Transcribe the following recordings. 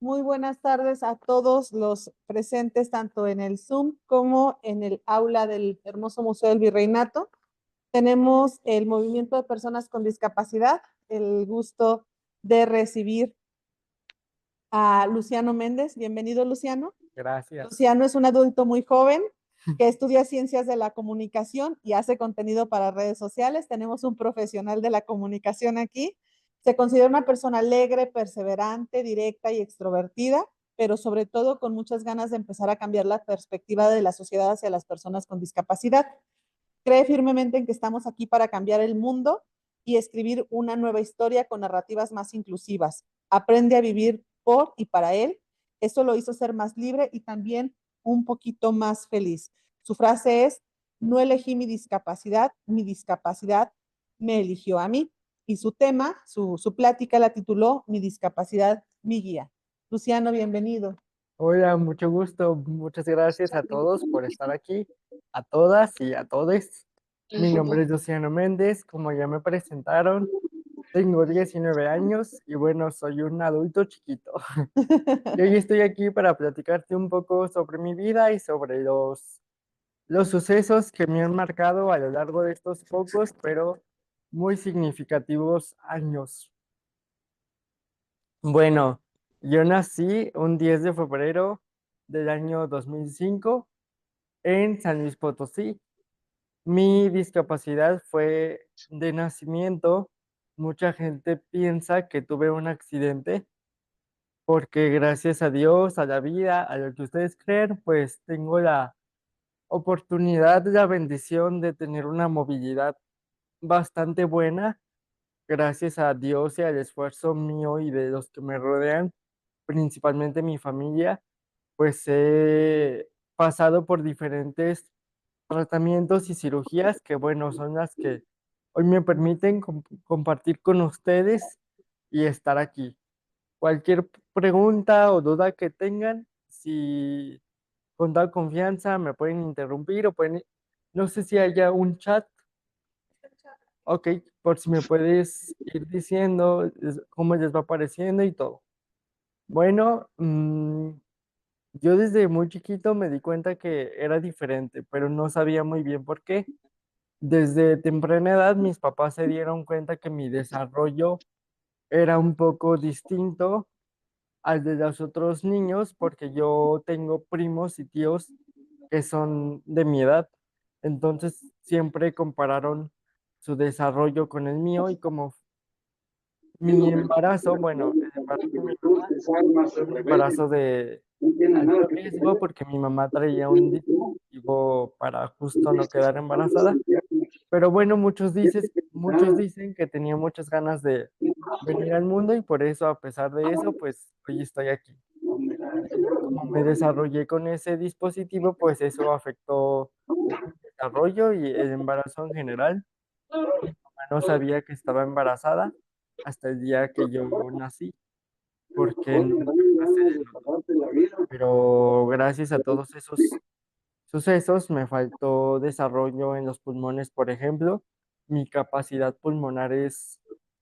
Muy buenas tardes a todos los presentes, tanto en el Zoom como en el aula del hermoso Museo del Virreinato. Tenemos el movimiento de personas con discapacidad, el gusto de recibir a Luciano Méndez. Bienvenido, Luciano. Gracias. Luciano es un adulto muy joven que estudia ciencias de la comunicación y hace contenido para redes sociales. Tenemos un profesional de la comunicación aquí. Se considera una persona alegre, perseverante, directa y extrovertida, pero sobre todo con muchas ganas de empezar a cambiar la perspectiva de la sociedad hacia las personas con discapacidad. Cree firmemente en que estamos aquí para cambiar el mundo y escribir una nueva historia con narrativas más inclusivas. Aprende a vivir por y para él. Eso lo hizo ser más libre y también un poquito más feliz. Su frase es: no elegí mi discapacidad me eligió a mí. Y su tema, su plática la tituló Mi discapacidad, mi guía. Luciano, bienvenido. Hola, mucho gusto. Muchas gracias a todos por estar aquí, a todas y a todes. Mi nombre es Luciano Méndez, como ya me presentaron, tengo 19 años y bueno, soy un adulto chiquito. Y hoy estoy aquí para platicarte un poco sobre mi vida y sobre los sucesos que me han marcado a lo largo de estos pocos, pero muy significativos años. Bueno, yo nací un 10 de febrero del año 2005 en San Luis Potosí. Mi discapacidad fue de nacimiento. Mucha gente piensa que tuve un accidente porque gracias a Dios, a la vida, a lo que ustedes creen, pues tengo la oportunidad, la bendición de tener una movilidad bastante buena gracias a Dios y al esfuerzo mío y de los que me rodean, principalmente mi familia. Pues he pasado por diferentes tratamientos y cirugías que, bueno, son las que hoy me permiten compartir con ustedes y estar aquí. Cualquier pregunta o duda que tengan, si con toda confianza me pueden interrumpir o pueden, no sé si haya un chat, ok, por si me puedes ir diciendo cómo les va apareciendo y todo. Bueno, yo desde muy chiquito me di cuenta que era diferente, pero no sabía muy bien por qué. Desde temprana edad mis papás se dieron cuenta que mi desarrollo era un poco distinto al de los otros niños porque yo tengo primos y tíos que son de mi edad. Entonces siempre compararon su desarrollo con el mío y como mi embarazo, bueno, el embarazo de mi mamá fue un embarazo de alto riesgo porque mi mamá traía un dispositivo para justo no quedar embarazada. Pero bueno, muchos dicen que tenía muchas ganas de venir al mundo y por eso, a pesar de eso, pues hoy estoy aquí. Como me desarrollé con ese dispositivo, pues eso afectó mi desarrollo y el embarazo en general. Mi mamá no sabía que estaba embarazada hasta el día que yo nací, porque nunca se denotó. Pero gracias a todos esos sucesos me faltó desarrollo en los pulmones, por ejemplo. Mi capacidad pulmonar es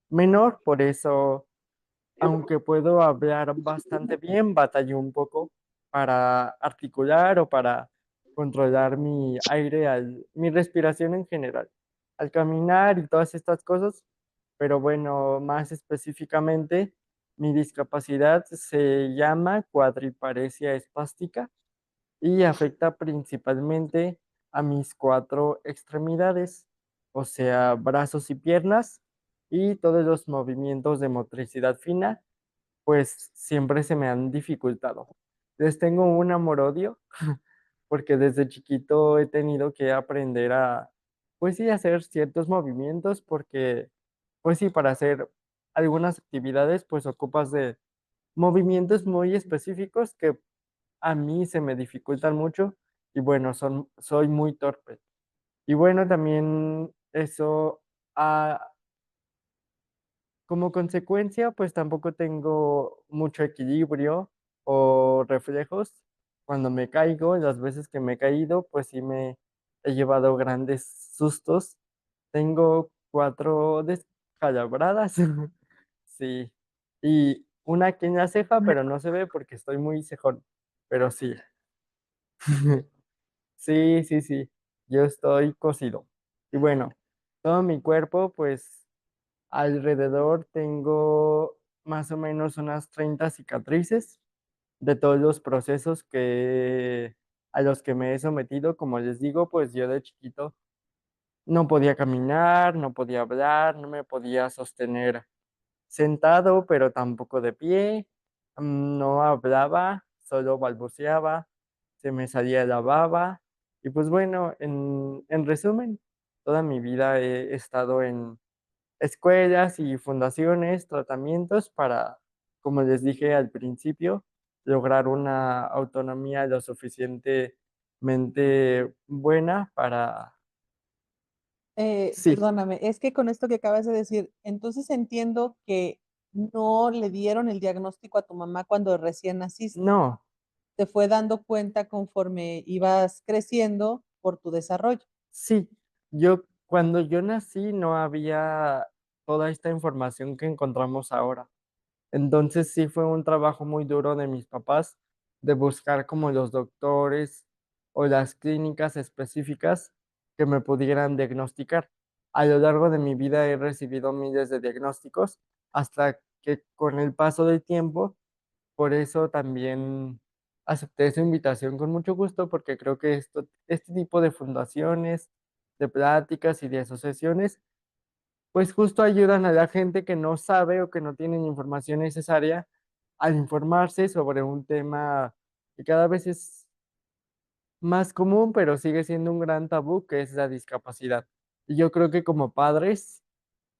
menor, por eso, aunque puedo hablar bastante bien, batallo un poco para articular o para controlar mi aire, mi respiración en general, al caminar y todas estas cosas. Pero bueno, más específicamente, mi discapacidad se llama cuadriparesia espástica y afecta principalmente a mis cuatro extremidades, o sea, brazos y piernas, y todos los movimientos de motricidad fina, pues siempre se me han dificultado. Les tengo un amor-odio, porque desde chiquito he tenido que aprender a, pues sí, hacer ciertos movimientos, porque, pues sí, para hacer algunas actividades, pues ocupas de movimientos muy específicos que a mí se me dificultan mucho y bueno, soy muy torpe. Y bueno, también eso, ah, como consecuencia, pues tampoco tengo mucho equilibrio o reflejos. Cuando me caigo, las veces que me he caído, pues sí me he llevado grandes sustos. Tengo 4 descalabradas, sí. Y una aquí en la ceja, pero no se ve porque estoy muy cejón, pero sí. Sí, sí, sí, yo estoy cocido. Y bueno, todo mi cuerpo, pues alrededor tengo más o menos unas 30 cicatrices de todos los procesos a los que me he sometido. Como les digo, pues yo de chiquito no podía caminar, no podía hablar, no me podía sostener sentado, pero tampoco de pie. No hablaba, solo balbuceaba, se me salía la baba. Y pues bueno, en resumen, toda mi vida he estado en escuelas y fundaciones, tratamientos para, como les dije al principio, lograr una autonomía lo suficientemente buena para... Sí, Perdóname, es que con esto que acabas de decir, entonces entiendo que no le dieron el diagnóstico a tu mamá cuando recién naciste. no, Te fue dando cuenta conforme ibas creciendo por tu desarrollo. sí. Cuando yo nací no había toda esta información que encontramos ahora. Entonces sí fue un trabajo muy duro de mis papás de buscar como los doctores o las clínicas específicas que me pudieran diagnosticar. A lo largo de mi vida he recibido miles de diagnósticos hasta que con el paso del tiempo, por eso también acepté su invitación con mucho gusto porque creo que este tipo de fundaciones, de pláticas y de asociaciones pues justo ayudan a la gente que no sabe o que no tiene la información necesaria al informarse sobre un tema que cada vez es más común, pero sigue siendo un gran tabú, que es la discapacidad. Y yo creo que como padres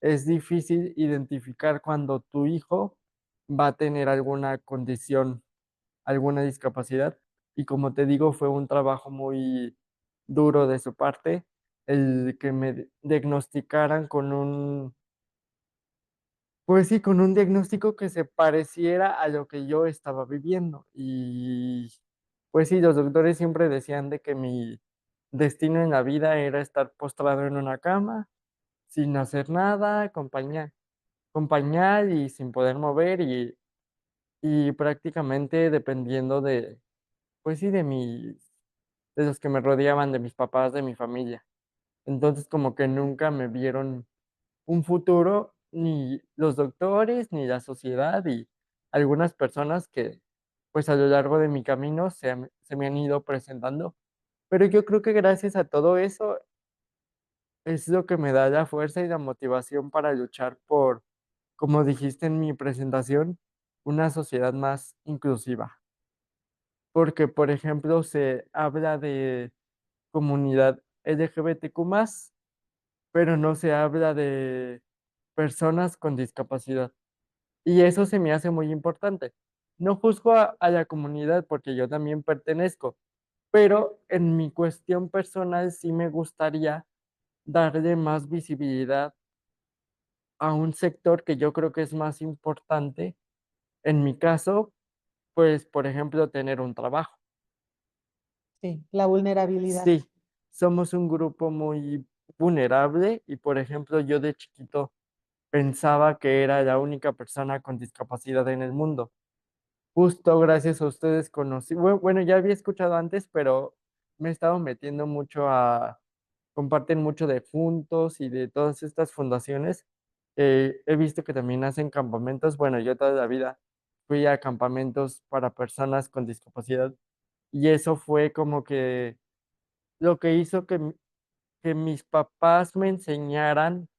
es difícil identificar cuando tu hijo va a tener alguna condición, alguna discapacidad. Y como te digo, fue un trabajo muy duro de su parte el que me diagnosticaran con pues sí, con un diagnóstico que se pareciera a lo que yo estaba viviendo. Y pues sí, los doctores siempre decían de que mi destino en la vida era estar postrado en una cama, sin hacer nada, con pañal y sin poder mover y prácticamente dependiendo pues sí, de los que me rodeaban, de mis papás, de mi familia. Entonces como que nunca me vieron un futuro, ni los doctores, ni la sociedad y algunas personas que pues a lo largo de mi camino se me han ido presentando. Pero yo creo que gracias a todo eso es lo que me da la fuerza y la motivación para luchar por, como dijiste en mi presentación, una sociedad más inclusiva. Porque, por ejemplo, se habla de comunidad LGBTQ+, pero no se habla de personas con discapacidad. Y eso se me hace muy importante. No juzgo a la comunidad porque yo también pertenezco, pero en mi cuestión personal sí me gustaría darle más visibilidad a un sector que yo creo que es más importante. En mi caso, pues, por ejemplo, tener un trabajo. Sí, la vulnerabilidad. Sí, somos un grupo muy vulnerable y, por ejemplo, yo de chiquito pensaba que era la única persona con discapacidad en el mundo. Justo gracias a ustedes conocí, bueno, ya había escuchado antes, pero me he estado metiendo mucho comparten mucho de Juntos y de todas estas fundaciones. He visto que también hacen campamentos. Bueno, yo toda la vida fui a campamentos para personas con discapacidad y eso fue como que lo que hizo que mis papás me enseñaran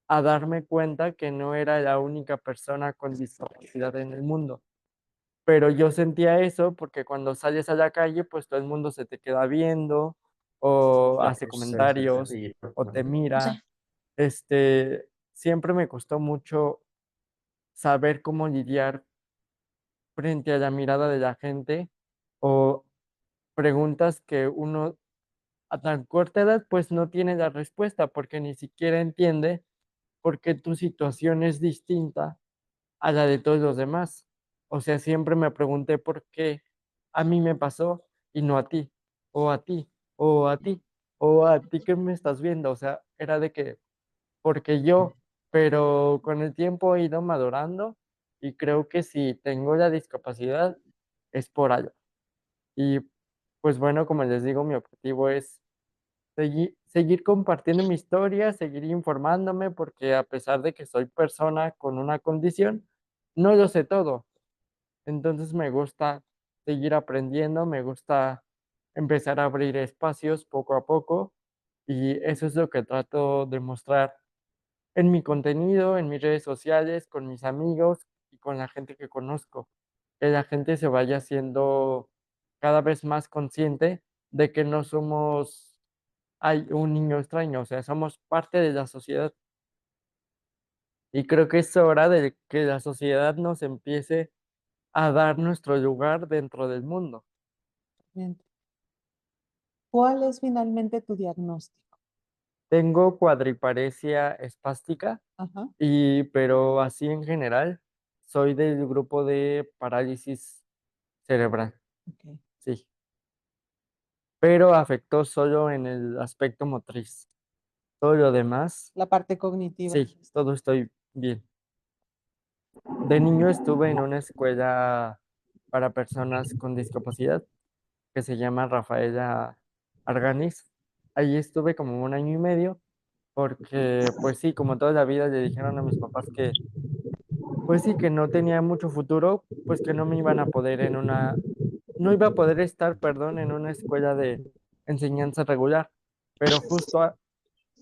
a darme cuenta que no era la única persona con discapacidad en el mundo. Pero yo sentía eso porque cuando sales a la calle, pues todo el mundo se te queda viendo o hace comentarios o te mira. Siempre me costó mucho saber cómo lidiar frente a la mirada de la gente o preguntas que uno a tan corta edad pues no tiene la respuesta porque ni siquiera entiende por qué tu situación es distinta a la de todos los demás. O sea, siempre me pregunté por qué a mí me pasó y no a ti, o a ti, o a ti, o a ti que me estás viendo. O sea, era de que, porque yo, pero con el tiempo he ido madurando y creo que si tengo la discapacidad es por algo. Y pues bueno, como les digo, mi objetivo es seguir compartiendo mi historia, seguir informándome, porque a pesar de que soy persona con una condición, no lo sé todo. Entonces me gusta seguir aprendiendo, me gusta empezar a abrir espacios poco a poco y eso es lo que trato de mostrar en mi contenido, en mis redes sociales, con mis amigos y con la gente que conozco. Que la gente se vaya haciendo cada vez más consciente de que no somos un niño extraño, o sea, somos parte de la sociedad. Y creo que es hora de que la sociedad nos empiece a dar nuestro lugar dentro del mundo. Bien. ¿Cuál es finalmente tu diagnóstico? Tengo cuadriparesia espástica Ajá, pero así en general soy del grupo de parálisis cerebral, ok. sí, pero afectó solo en el aspecto motriz. Todo lo demás, La parte cognitiva. sí, todo estoy bien. De niño estuve en una escuela para personas con discapacidad que se llama Rafaela Arganis. Allí estuve como un año y medio porque, pues sí, como toda la vida le dijeron a mis papás que, pues sí, que no tenía mucho futuro, pues que no me iban a poder no iba a poder estar, perdón, en una escuela de enseñanza regular. Pero justo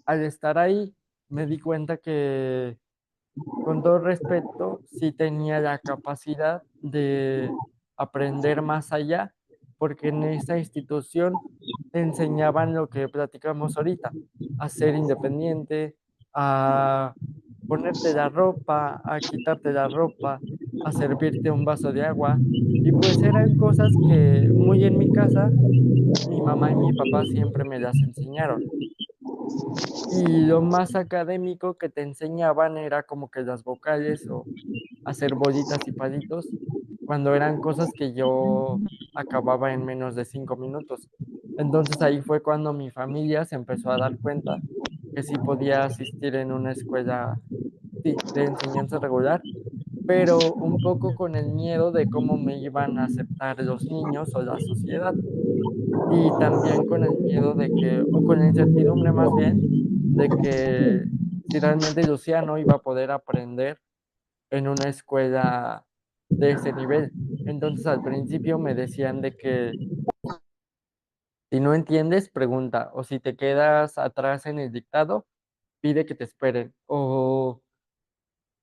al estar ahí, me di cuenta que con todo respeto, sí tenía la capacidad de aprender más allá, porque en esa institución te enseñaban lo que platicamos ahorita, a ser independiente, a ponerte la ropa, a quitarte la ropa, a servirte un vaso de agua. Y pues eran cosas que muy en mi casa, mi mamá y mi papá siempre me las enseñaron. Y lo más académico que te enseñaban era como que las vocales o hacer bolitas y palitos, cuando eran cosas que yo acababa en menos de 5 minutos. Entonces ahí fue cuando mi familia se empezó a dar cuenta que sí podía asistir en una escuela, sí, de enseñanza regular, pero un poco con el miedo de cómo me iban a aceptar los niños o la sociedad y también con el miedo de que, o con la incertidumbre más bien, de que si realmente Luciano iba a poder aprender en una escuela de ese nivel. Entonces al principio me decían de que si no entiendes, pregunta, o si te quedas atrás en el dictado, pide que te esperen. O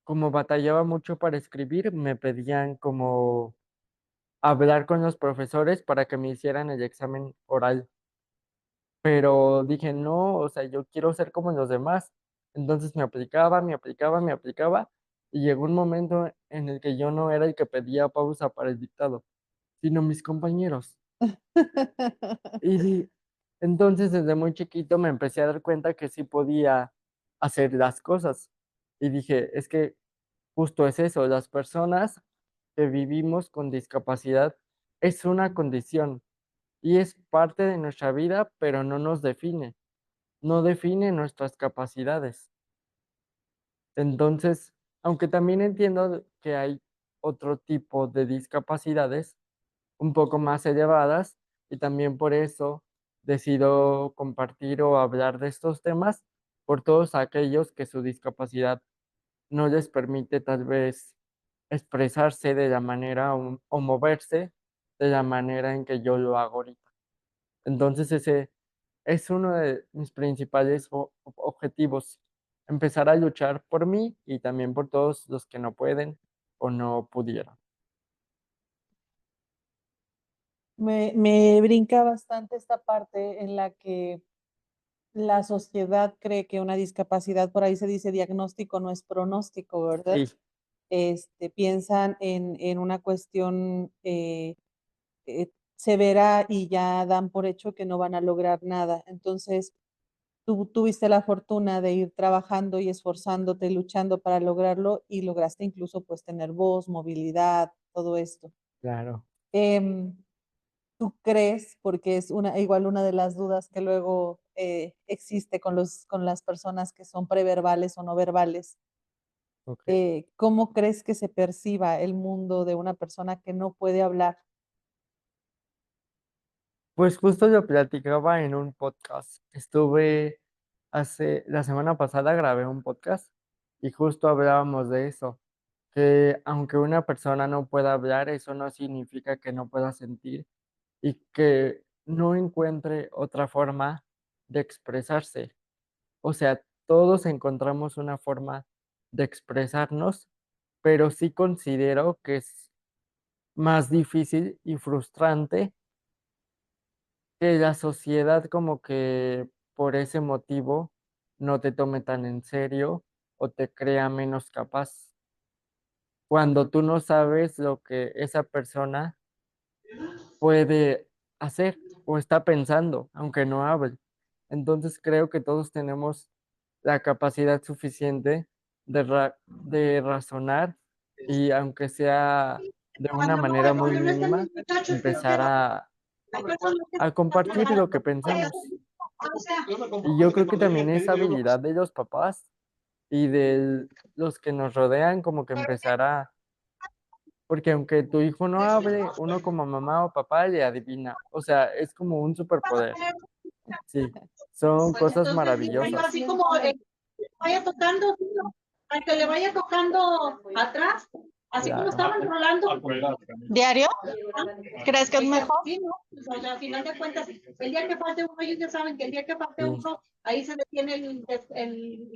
como batallaba mucho para escribir, me pedían como hablar con los profesores para que me hicieran el examen oral. Pero dije, no, o sea, yo quiero ser como los demás. Entonces me aplicaba, me aplicaba, me aplicaba, y llegó un momento en el que yo no era el que pedía pausa para el dictado, sino mis compañeros. Y entonces desde muy chiquito me empecé a dar cuenta que sí podía hacer las cosas. Y dije, es que justo es eso, las personas que vivimos con discapacidad es una condición y es parte de nuestra vida, pero no nos define, no define nuestras capacidades. Entonces, aunque también entiendo que hay otro tipo de discapacidades un poco más elevadas y también por eso decido compartir o hablar de estos temas por todos aquellos que su discapacidad no les permite tal vez expresarse de la manera o moverse de la manera en que yo lo hago ahorita. Entonces ese es uno de mis principales objetivos, empezar a luchar por mí y también por todos los que no pueden o no pudieron. Me brinca bastante esta parte en la que la sociedad cree que una discapacidad, por ahí se dice diagnóstico, no es pronóstico, ¿verdad? Sí, Piensan en una cuestión severa y ya dan por hecho que no van a lograr nada. Entonces, tú tuviste la fortuna de ir trabajando y esforzándote, luchando para lograrlo y lograste incluso pues tener voz, movilidad, todo esto. claro. Em, ¿Tú crees, porque es igual una de las dudas que luego existe con las personas que son preverbales o no verbales, Ok. ¿Cómo crees que se perciba el mundo de una persona que no puede hablar? Pues justo lo platicaba en un podcast. La semana pasada grabé un podcast y justo hablábamos de eso, que aunque una persona no pueda hablar, eso no significa que no pueda sentir y que no encuentre otra forma de expresarse. O sea, todos encontramos una forma de expresarnos, pero sí considero que es más difícil y frustrante que la sociedad como que por ese motivo no te tome tan en serio o te crea menos capaz cuando tú no sabes lo que esa persona puede hacer o está pensando, aunque no hable. Entonces creo que todos tenemos la capacidad suficiente de razonar y aunque sea de una manera muy mínima, empezar a compartir lo que pensamos. Y yo creo que también esa habilidad de los papás y de los que nos rodean, como que empezará, porque aunque tu hijo no hable, uno como mamá o papá le adivina. O sea, es como un superpoder. Sí, son Pues cosas entonces, maravillosas. así como vaya tocando, ¿sí? Al que le vaya tocando atrás, así como Claro, estaban rolando. ¿Diario? ¿Crees que es mejor? Sí, ¿no? Pues, o sea, al final de cuentas, el día que falte uno, ellos ya saben que el día que falte sí, uno, ahí se detiene el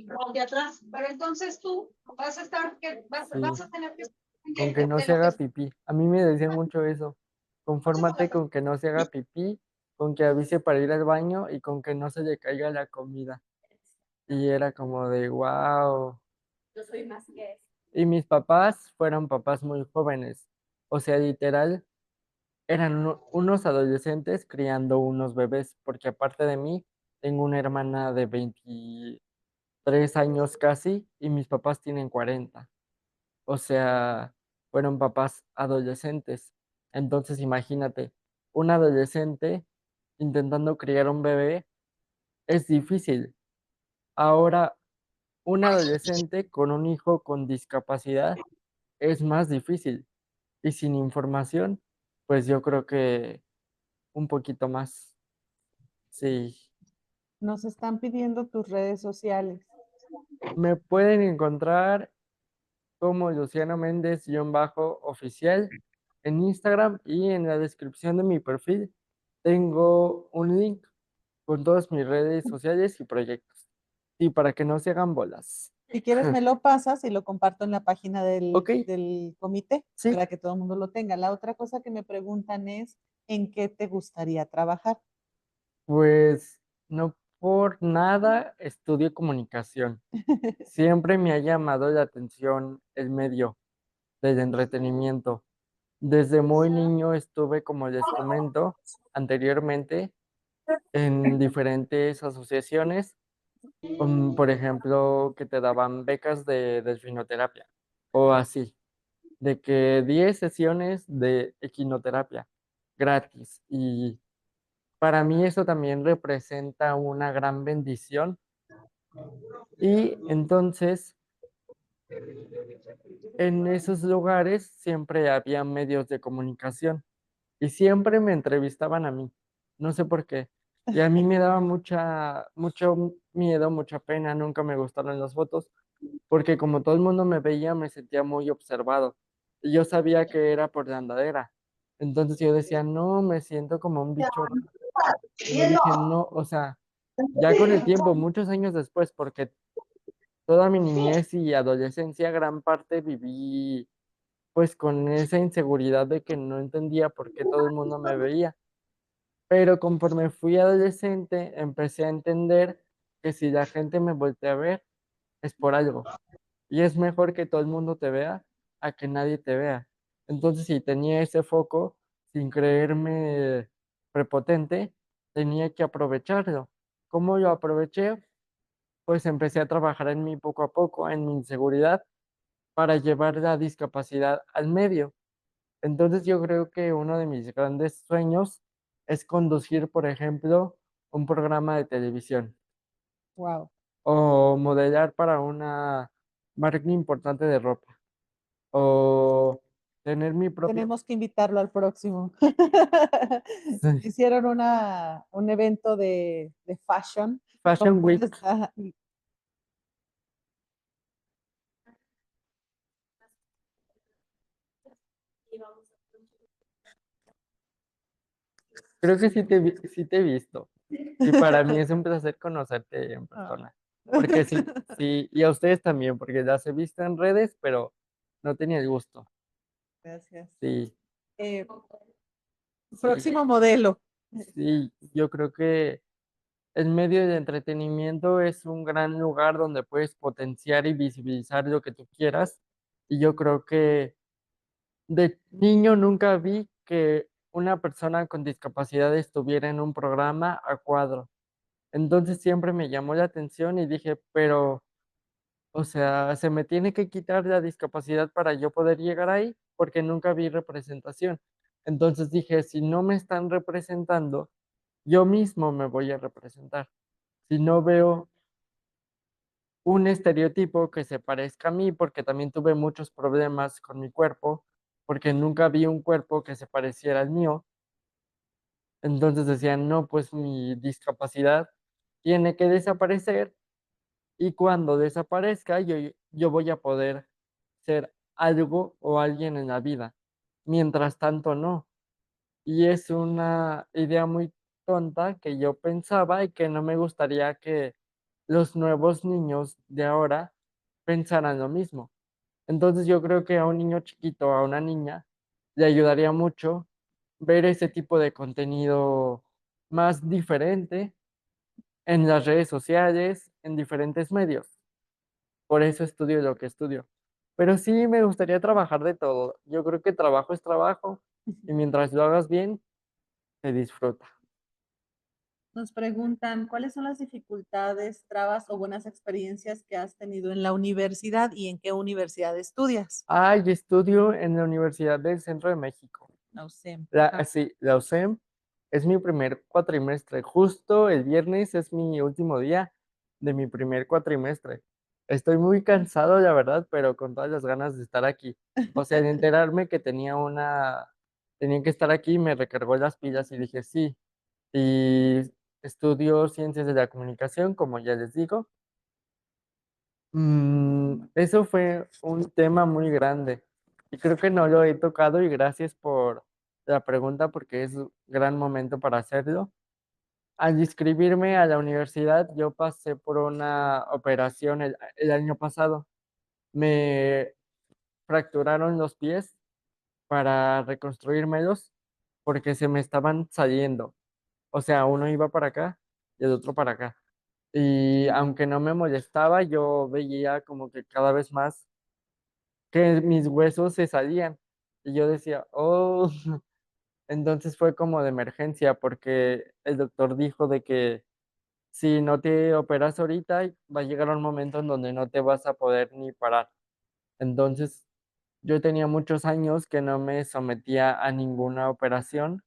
rol de atrás. Pero entonces tú vas a estar, que vas sí. a tener que estar Con que pendiente no de se lo que haga pipí. A mí me decían mucho eso. Confórmate con que no se haga pipí, con que avise para ir al baño y con que no se le caiga la comida. Y era como de wow. Y mis papás fueron papás muy jóvenes. O sea, literal, eran unos adolescentes criando unos bebés, porque aparte de mí, tengo una hermana de 23 años casi y mis papás tienen 40. O sea, fueron papás adolescentes. Entonces, imagínate, un adolescente intentando criar un bebé es difícil. Ahora, un adolescente con un hijo con discapacidad es más difícil. Y sin información, pues yo creo que un poquito más. Sí. Nos están pidiendo tus redes sociales. Me pueden encontrar como Luciano Méndez-oficial en Instagram y en la descripción de mi perfil tengo un link con todas mis redes sociales y proyectos. Y para que no se hagan bolas. Si quieres, me lo pasas y lo comparto en la página Ok, del comité sí, para que todo el mundo lo tenga. La otra cosa que me preguntan es, ¿en qué te gustaría trabajar? pues no por nada estudio comunicación. Siempre me ha llamado la atención el medio del entretenimiento. Desde muy niño estuve, como les comento anteriormente, en diferentes asociaciones, por ejemplo, que te daban becas de delfinoterapia o así, de que 10 sesiones de equinoterapia gratis. Y para mí eso también representa una gran bendición. Y entonces, en esos lugares siempre había medios de comunicación y siempre me entrevistaban a mí, no sé por qué. Y a mí me daba mucho miedo, mucha pena, nunca me gustaron las fotos, porque como todo el mundo me veía, me sentía muy observado. Y yo sabía que era por la andadera. Entonces yo decía, no, me siento como un bicho raro. Y yo dije, no, o sea, ya con el tiempo, muchos años después, porque toda mi niñez y adolescencia, gran parte viví pues con esa inseguridad de que no entendía por qué todo el mundo me veía. Pero conforme fui adolescente, empecé a entender que si la gente me voltea a ver, es por algo. Y es mejor que todo el mundo te vea a que nadie te vea. Entonces, si tenía ese foco, sin creerme prepotente, tenía que aprovecharlo. ¿Cómo lo aproveché? Pues empecé a trabajar en mí poco a poco, en mi inseguridad, para llevar la discapacidad al medio. Entonces yo creo que uno de mis grandes sueños es conducir, por ejemplo, un programa de televisión Wow. o modelar para una marca importante de ropa o tener mi propia Tenemos que invitarlo al próximo. sí, Hicieron un evento de fashion. Fashion Week. Ajá, Creo que sí te he visto. Y para mí es un placer conocerte en ah. persona. Porque sí, sí, y a ustedes también, porque las he visto en redes, pero no tenía el gusto. Gracias. Sí, Eh, sí, próximo modelo. sí, yo creo que el medio de entretenimiento es un gran lugar donde puedes potenciar y visibilizar lo que tú quieras. Y yo creo que de niño nunca vi que una persona con discapacidad estuviera en un programa a cuadro. Entonces siempre me llamó la atención y dije, pero, o sea, se me tiene que quitar la discapacidad para yo poder llegar ahí, porque nunca vi representación. Entonces dije, si no me están representando, yo mismo me voy a representar. Si no veo un estereotipo que se parezca a mí, porque también tuve muchos problemas con mi cuerpo, porque nunca vi un cuerpo que se pareciera al mío. Entonces decían, no, pues mi discapacidad tiene que desaparecer y cuando desaparezca yo voy a poder ser algo o alguien en la vida. Mientras tanto, no. Y es una idea muy tonta que yo pensaba y que no me gustaría que los nuevos niños de ahora pensaran lo mismo. Entonces yo creo que a un niño chiquito, a una niña, le ayudaría mucho ver ese tipo de contenido más diferente en las redes sociales, en diferentes medios. Por eso estudio lo que estudio. Pero sí me gustaría trabajar de todo. Yo creo que trabajo es trabajo y mientras lo hagas bien, se disfruta. Nos preguntan, ¿cuáles son las dificultades, trabas o buenas experiencias que has tenido en la universidad y en qué universidad estudias? Yo estudio en la Universidad del Centro de México. La UCEM. Sí, la UCEM es mi primer cuatrimestre. Justo el viernes es mi último día de mi primer cuatrimestre. Estoy muy cansado, la verdad, pero con todas las ganas de estar aquí. O sea, de enterarme que tenía que estar aquí, me recargó las pilas y dije sí. Y estudio ciencias de la comunicación, como ya les digo. Eso fue un tema muy grande y creo que no lo he tocado y gracias por la pregunta porque es un gran momento para hacerlo. Al inscribirme a la universidad, yo pasé por una operación el año pasado. Me fracturaron los pies para reconstruírmelos porque se me estaban saliendo. O sea, uno iba para acá y el otro para acá. Y aunque no me molestaba, yo veía como que cada vez más que mis huesos se salían. Y yo decía, oh, entonces fue como de emergencia porque el doctor dijo de que si no te operas ahorita, va a llegar un momento en donde no te vas a poder ni parar. Entonces, yo tenía muchos años que no me sometía a ninguna operación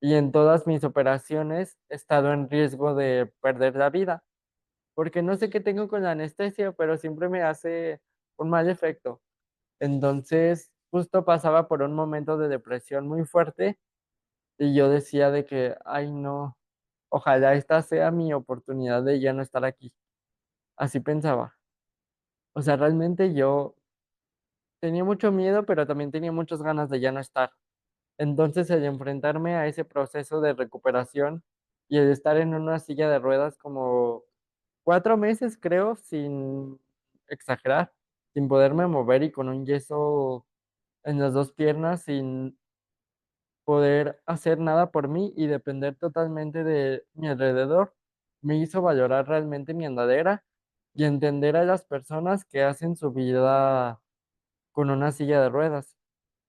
y en todas mis operaciones he estado en riesgo de perder la vida, porque no sé qué tengo con la anestesia, pero siempre me hace un mal efecto. Entonces, justo pasaba por un momento de depresión muy fuerte y yo decía de que, ay no, ojalá esta sea mi oportunidad de ya no estar aquí. Así pensaba. O sea, realmente yo tenía mucho miedo, pero también tenía muchas ganas de ya no estar. Entonces, el enfrentarme a ese proceso de recuperación y el estar en una silla de ruedas como 4 meses, creo, sin exagerar, sin poderme mover y con un yeso en las dos piernas, sin poder hacer nada por mí y depender totalmente de mi alrededor, me hizo valorar realmente mi andadera y entender a las personas que hacen su vida con una silla de ruedas,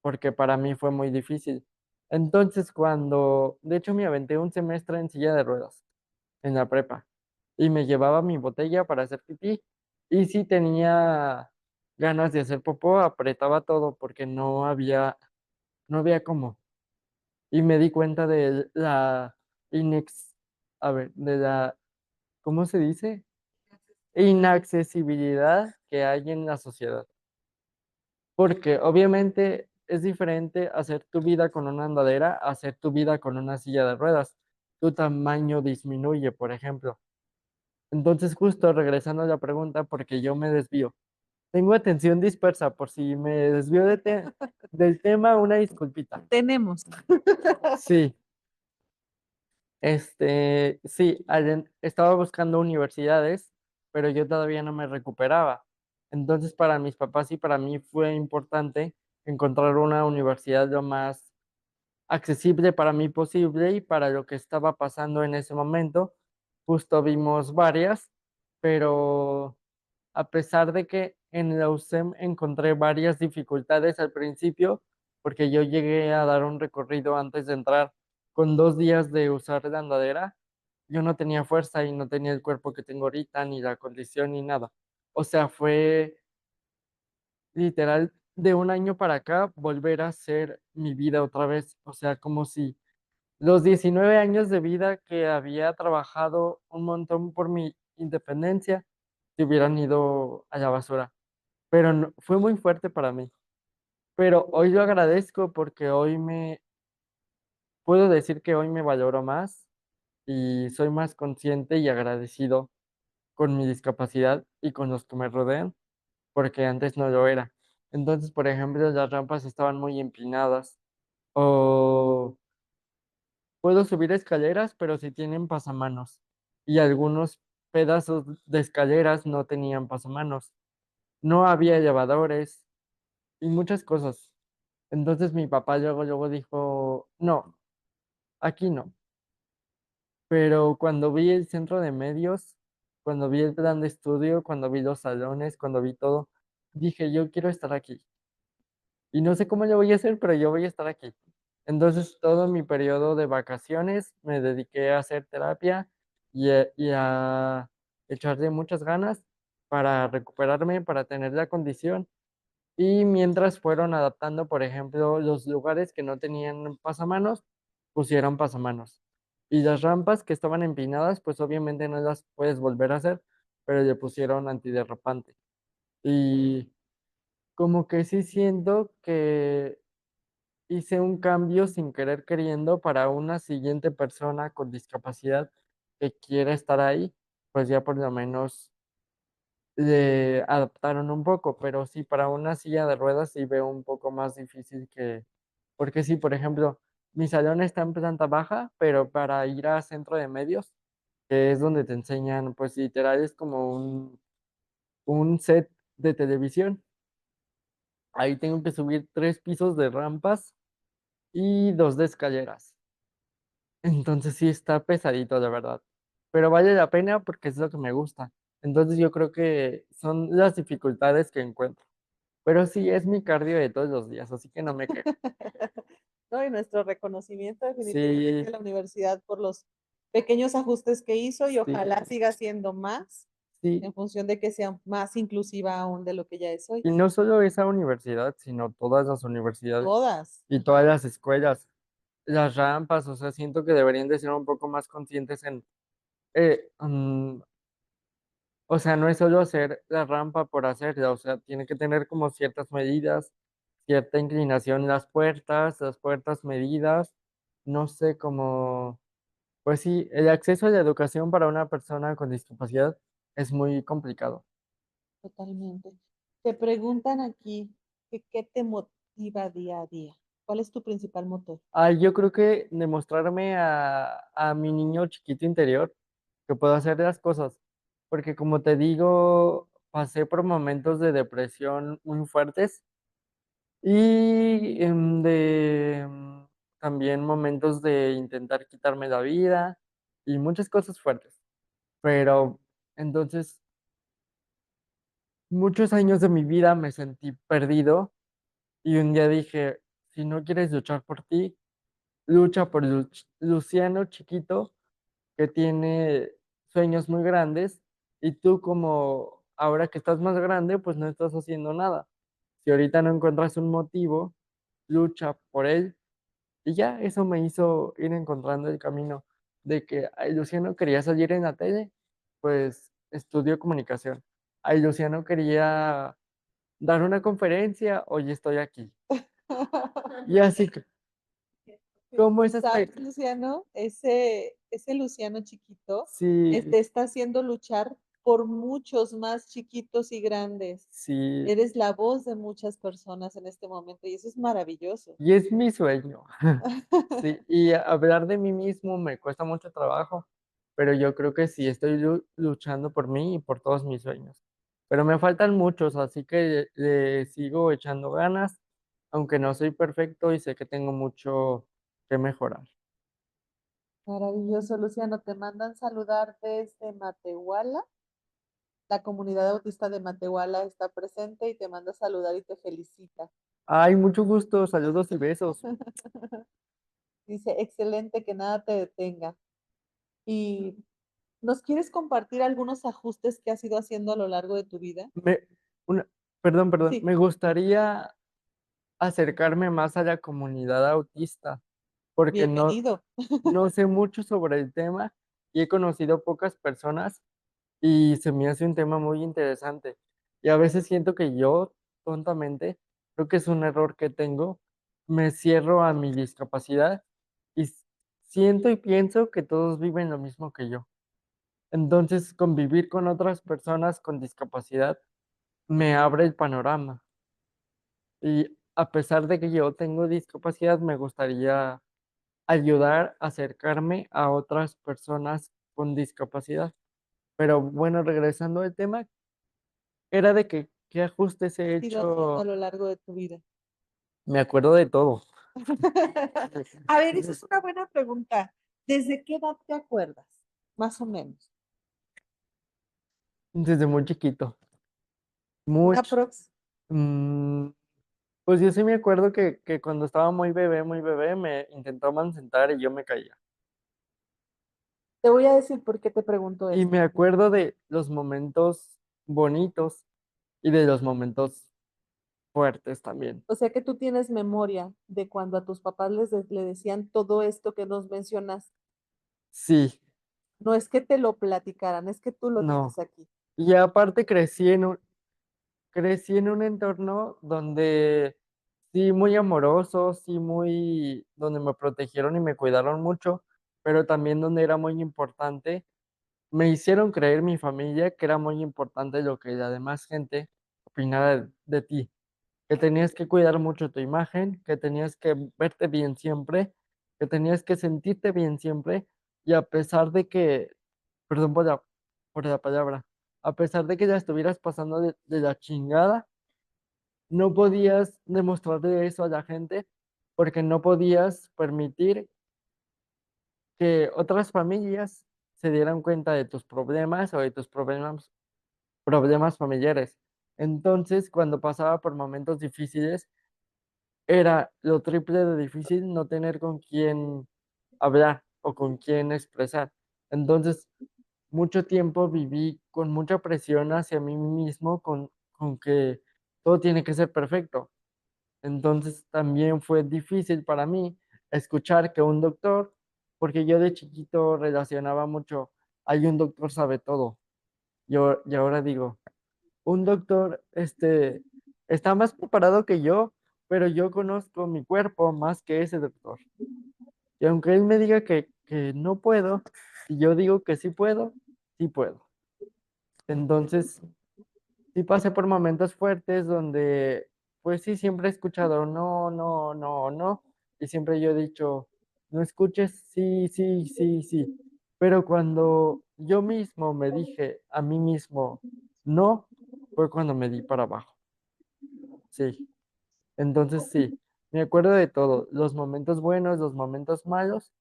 porque para mí fue muy difícil. Entonces, de hecho, me aventé un semestre en silla de ruedas en la prepa y me llevaba mi botella para hacer pipí y si tenía ganas de hacer popó, apretaba todo porque no había cómo y me di cuenta de la inex, a ver, de la, ¿cómo se dice? inaccesibilidad que hay en la sociedad. Porque obviamente es diferente hacer tu vida con una andadera a hacer tu vida con una silla de ruedas. Tu tamaño disminuye, por ejemplo. Entonces, justo regresando a la pregunta, porque yo me desvío. Tengo atención dispersa, por si me desvío del tema, una disculpita. Tenemos. Sí, sí, estaba buscando universidades, pero yo todavía no me recuperaba. Entonces, para mis papás y para mí fue importante encontrar una universidad lo más accesible para mí posible y para lo que estaba pasando en ese momento. Justo vimos varias, pero a pesar de que en la USEM encontré varias dificultades al principio, porque yo llegué a dar un recorrido antes de entrar con 2 días de usar la andadera, yo no tenía fuerza y no tenía el cuerpo que tengo ahorita, ni la condición, ni nada. O sea, fue literal de un año para acá volver a hacer mi vida otra vez. O sea, como si los 19 años de vida que había trabajado un montón por mi independencia se hubieran ido a la basura. Pero fue muy fuerte para mí. Pero hoy lo agradezco porque puedo decir que hoy me valoro más y soy más consciente y agradecido con mi discapacidad y con los que me rodean, porque antes no lo era. Entonces, por ejemplo, las rampas estaban muy empinadas o puedo subir escaleras, pero si tienen pasamanos. Y algunos pedazos de escaleras no tenían pasamanos. No había elevadores y muchas cosas. Entonces mi papá luego dijo, no, aquí no. Pero cuando vi el centro de medios, cuando vi el plan de estudio, cuando vi los salones, cuando vi todo, dije, yo quiero estar aquí. Y no sé cómo lo voy a hacer, pero yo voy a estar aquí. Entonces, todo mi periodo de vacaciones me dediqué a hacer terapia y a echarle muchas ganas para recuperarme, para tener la condición. Y mientras fueron adaptando, por ejemplo, los lugares que no tenían pasamanos, pusieron pasamanos. Y las rampas que estaban empinadas, pues obviamente no las puedes volver a hacer, pero le pusieron antiderrapante. Y como que sí siento que hice un cambio sin querer queriendo para una siguiente persona con discapacidad que quiera estar ahí, pues ya por lo menos le adaptaron un poco, pero sí para una silla de ruedas sí veo un poco más difícil porque sí, por ejemplo, mi salón está en planta baja, pero para ir a centro de medios, que es donde te enseñan, pues literal es como un set de televisión. Ahí tengo que subir 3 pisos de rampas y 2 de escaleras. Entonces sí está pesadito, de verdad. Pero vale la pena porque es lo que me gusta. Entonces yo creo que son las dificultades que encuentro. Pero sí, es mi cardio de todos los días, así que no me quejo. ¿No? Y nuestro reconocimiento definitivamente Sí, a la universidad por los pequeños ajustes que hizo y sí, ojalá siga siendo más sí. en función de que sea más inclusiva aún de lo que ya es hoy. Y no solo esa universidad, sino todas las universidades Todas. y todas las escuelas, las rampas, o sea, siento que deberían de ser un poco más conscientes eh, mm, o sea, no es solo hacer la rampa por hacerla, o sea, tiene que tener como ciertas medidas, cierta inclinación las puertas medidas, no sé cómo, pues sí, el acceso a la educación para una persona con discapacidad es muy complicado. Totalmente. Te preguntan aquí que qué te motiva día a día. ¿Cuál es tu principal motor? Yo creo que demostrarme a mi niño chiquito interior que puedo hacer las cosas, porque como te digo, pasé por momentos de depresión muy fuertes y también momentos de intentar quitarme la vida y muchas cosas fuertes. Pero entonces, muchos años de mi vida me sentí perdido y un día dije, si no quieres luchar por ti, lucha por Luciano chiquito que tiene sueños muy grandes y tú como ahora que estás más grande, pues no estás haciendo nada. Si ahorita no encuentras un motivo, lucha por él. Y ya eso me hizo ir encontrando el camino de que, ay, Luciano quería salir en la tele, pues estudio comunicación. Ay, Luciano quería dar una conferencia, hoy estoy aquí. Y así, ¿cómo es ¿Sabes, hasta? Luciano? Ese Luciano chiquito Sí, te está haciendo luchar por muchos más chiquitos y grandes. sí, Eres la voz de muchas personas en este momento y eso es maravilloso. y es mi sueño. Sí, y hablar de mí mismo me cuesta mucho trabajo, pero yo creo que sí estoy luchando por mí y por todos mis sueños. Pero me faltan muchos, así que le sigo echando ganas, aunque no soy perfecto y sé que tengo mucho que mejorar. Maravilloso, Luciano. Te mandan saludar desde Matehuala. La comunidad autista de Matehuala está presente y te manda saludar y te felicita. Ay, mucho gusto, saludos y besos. Dice, excelente, que nada te detenga. ¿Y nos quieres compartir algunos ajustes que has ido haciendo a lo largo de tu vida? Me, una- perdón, Sí, me gustaría acercarme más a la comunidad autista, porque bienvenido. no sé mucho sobre el tema y he conocido pocas personas y se me hace un tema muy interesante. Y a veces siento que yo, tontamente, creo que es un error que tengo, me cierro a mi discapacidad y siento y pienso que todos viven lo mismo que yo. Entonces, convivir con otras personas con discapacidad me abre el panorama. Y a pesar de que yo tengo discapacidad, me gustaría ayudar a acercarme a otras personas con discapacidad. Pero bueno, regresando al tema, era de que qué ajustes he Has ido haciendo a hecho. lo largo de tu vida. Me acuerdo de todo. A ver, esa es una buena pregunta. ¿Desde qué edad te acuerdas? Más o menos. Desde muy chiquito. Una Mucho. prox. mm, pues yo sí me acuerdo que cuando estaba muy bebé, me intentaban sentar y yo me caía. Te voy a decir por qué te pregunto Y esto. me acuerdo de los momentos bonitos y de los momentos fuertes también. O sea que tú tienes memoria de cuando a tus papás le decían todo esto que nos mencionas. Sí, No es que te lo platicaran, es que tú lo no. tienes aquí. Y aparte crecí en un entorno donde sí, muy amoroso, sí, muy, donde me protegieron y me cuidaron mucho, pero también donde era muy importante, me hicieron creer mi familia que era muy importante lo que la demás gente opinara de ti, que tenías que cuidar mucho tu imagen, que tenías que verte bien siempre, que tenías que sentirte bien siempre, y a pesar de que, perdón por la palabra, a pesar de que ya estuvieras pasando de la chingada, no podías demostrarle eso a la gente porque no podías permitir que otras familias se dieran cuenta de tus problemas o de tus problemas familiares. Entonces, cuando pasaba por momentos difíciles, era lo triple de difícil no tener con quién hablar o con quién expresar. Entonces, mucho tiempo viví con mucha presión hacia mí mismo, con que todo tiene que ser perfecto. Entonces también fue difícil para mí escuchar que un doctor, porque yo de chiquito relacionaba mucho, hay un doctor sabe todo. Y ahora digo, un doctor está más preparado que yo, pero yo conozco mi cuerpo más que ese doctor. Y aunque él me diga que no puedo, y yo digo que sí puedo, sí puedo. Entonces, sí pasé por momentos fuertes donde, pues sí, siempre he escuchado no, no, no, no, y siempre yo he dicho, no escuches, sí, sí, sí, sí. Pero cuando yo mismo me dije a mí mismo, no, fue cuando me di para abajo. Sí, entonces sí, me acuerdo de todo, los momentos buenos, los momentos malos,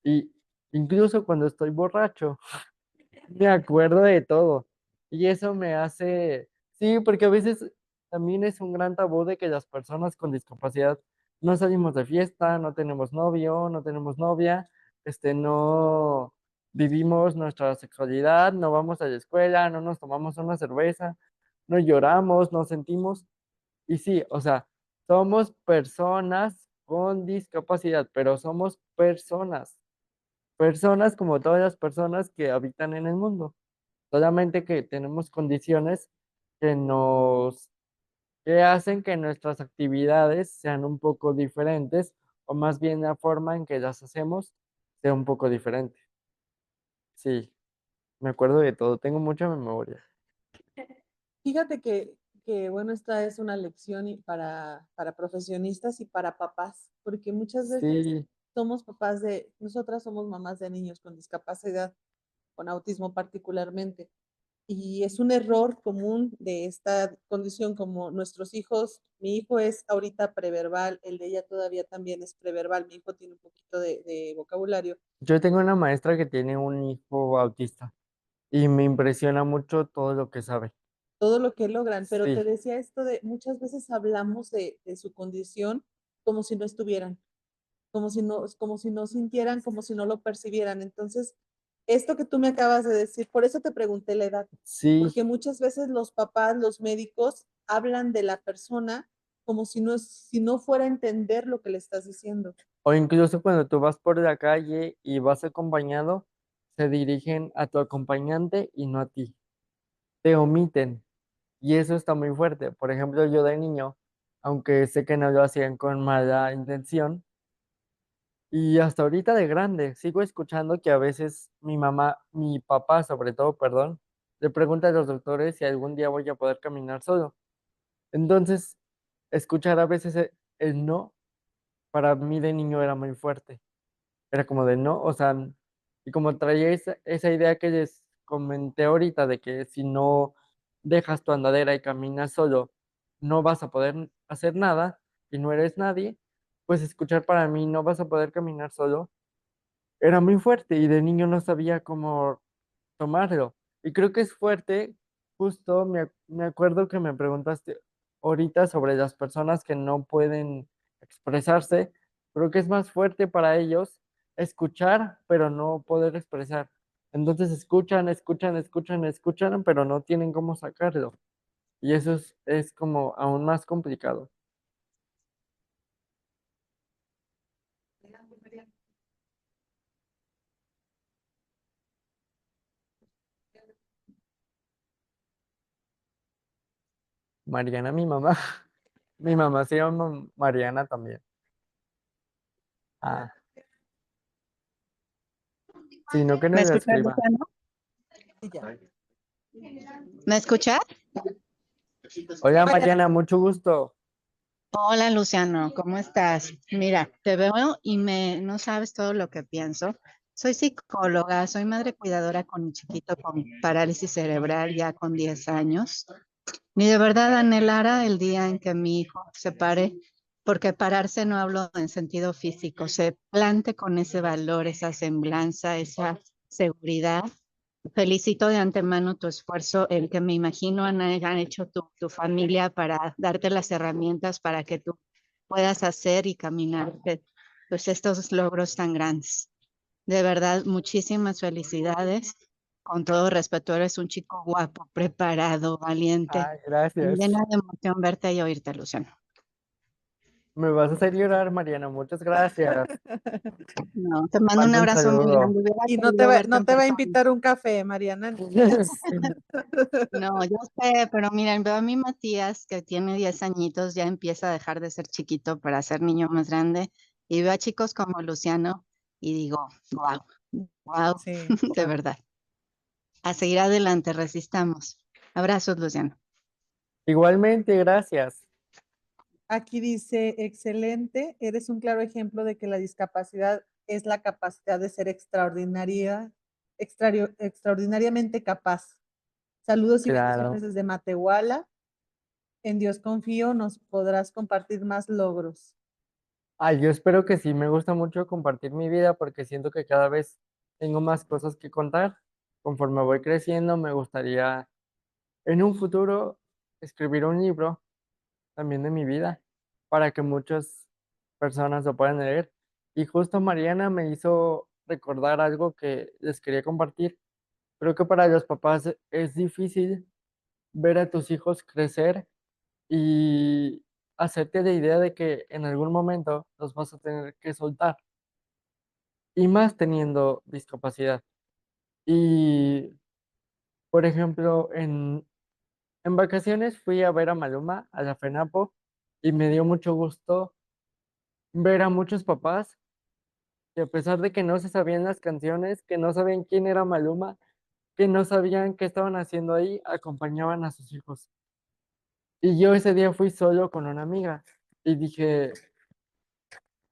y incluso cuando estoy borracho. Me acuerdo de todo. Y eso me hace, sí, porque a veces también es un gran tabú de que las personas con discapacidad no salimos de fiesta, no tenemos novio, no tenemos novia, no vivimos nuestra sexualidad, no vamos a la escuela, no nos tomamos una cerveza, no lloramos, no sentimos. Y sí, o sea, somos personas con discapacidad, pero somos personas, personas como todas las personas que habitan en el mundo. solamente que tenemos condiciones que nos que hacen que nuestras actividades sean un poco diferentes, o más bien la forma en que las hacemos sea un poco diferente. Sí, me acuerdo de todo, tengo mucha memoria. Fíjate bueno, esta es una lección para profesionistas y para papás, porque muchas veces Sí, somos nosotras somos mamás de niños con discapacidad, con autismo particularmente. Y es un error común de esta condición, como nuestros hijos, mi hijo es ahorita preverbal, el de ella todavía también es preverbal, mi hijo tiene un poquito de vocabulario, yo tengo una maestra que tiene un hijo autista y me impresiona mucho todo lo que sabe. todo lo que logran, pero te Sí, decía esto de muchas veces hablamos de su condición como si no estuvieran, como si no sintieran, como si no lo percibieran. Entonces, esto que tú me acabas de decir, por eso te pregunté la edad, sí, porque muchas veces los papás, los médicos, hablan de la persona como si no fuera a entender lo que le estás diciendo. o incluso cuando tú vas por la calle y vas acompañado, se dirigen a tu acompañante y no a ti. Te omiten y eso está muy fuerte. Por ejemplo, yo de niño, aunque sé que no lo hacían con mala intención, y hasta ahorita de grande, sigo escuchando que a veces mi mamá, mi papá sobre todo, perdón, le pregunta a los doctores si algún día voy a poder caminar solo. Entonces, escuchar a veces el no, para mí de niño era muy fuerte. Era como de no, o sea, y como traía esa idea que les comenté ahorita de que si no dejas tu andadera y caminas solo, no vas a poder hacer nada y no eres nadie, pues escuchar para mí no vas a poder caminar solo era muy fuerte y de niño no sabía cómo tomarlo. Y creo que es fuerte, justo me acuerdo que me preguntaste ahorita sobre las personas que no pueden expresarse. Creo que es más fuerte para ellos escuchar, pero no poder expresar. Entonces escuchan, escuchan, escuchan, escuchan, pero no tienen cómo sacarlo. Y eso es como aún más complicado. Mariana, mi mamá, mi mamá se llama Mariana también. Ah, sino que ¿Me nos la escuchas, escriba. Luciano? Y ya. ¿Me escuchas? Hola Mariana, Mariana, mucho gusto. Hola, Luciano, ¿cómo estás? Mira, te veo y no sabes todo lo que pienso. Soy psicóloga, soy madre cuidadora con un chiquito con parálisis cerebral ya con 10 años. Ni de verdad anhelara el día en que mi hijo se pare, porque pararse no hablo en sentido físico, se plante con ese valor, esa semblanza, esa seguridad. Felicito de antemano tu esfuerzo, el que me imagino han hecho tu familia para darte las herramientas para que tú puedas hacer y caminar pues estos logros tan grandes. De verdad, muchísimas felicidades. Con todo respeto, eres un chico guapo, preparado, valiente. Ay, Me gracias. llena de emoción verte y oírte, Luciano. Me vas a hacer llorar, Mariana. Muchas gracias. No, te mando un Mando un abrazo muy saludo. grande. Hubiera y querido verte no en te va a persona. invitar un café, Mariana. No, yo sé, pero miren, veo a mi Matías que tiene 10 añitos, ya empieza a dejar de ser chiquito para ser niño más grande, y veo a chicos como Luciano y digo, wow, wow, Sí. de verdad. A seguir adelante, resistamos. Abrazos, Luciano. Igualmente, gracias. Aquí dice, excelente, eres un claro ejemplo de que la discapacidad es la capacidad de ser extraordinariamente capaz. Saludos y bendiciones Claro. desde Matehuala. En Dios confío, nos podrás compartir más logros. Ay, yo espero que sí. Me gusta mucho compartir mi vida porque siento que cada vez tengo más cosas que contar. Conforme voy creciendo, me gustaría en un futuro escribir un libro también de mi vida para que muchas personas lo puedan leer. Y justo Mariana me hizo recordar algo que les quería compartir. Creo que para los papás es difícil ver a tus hijos crecer y hacerte la idea de que en algún momento los vas a tener que soltar, y más teniendo discapacidad. Y Por ejemplo, en vacaciones fui a ver a Maluma, a la FENAPO, y me dio mucho gusto ver a muchos papás que a pesar de que no se sabían las canciones, que no sabían quién era Maluma, que no sabían qué estaban haciendo ahí, acompañaban a sus hijos. Y yo ese día fui solo con una amiga y dije,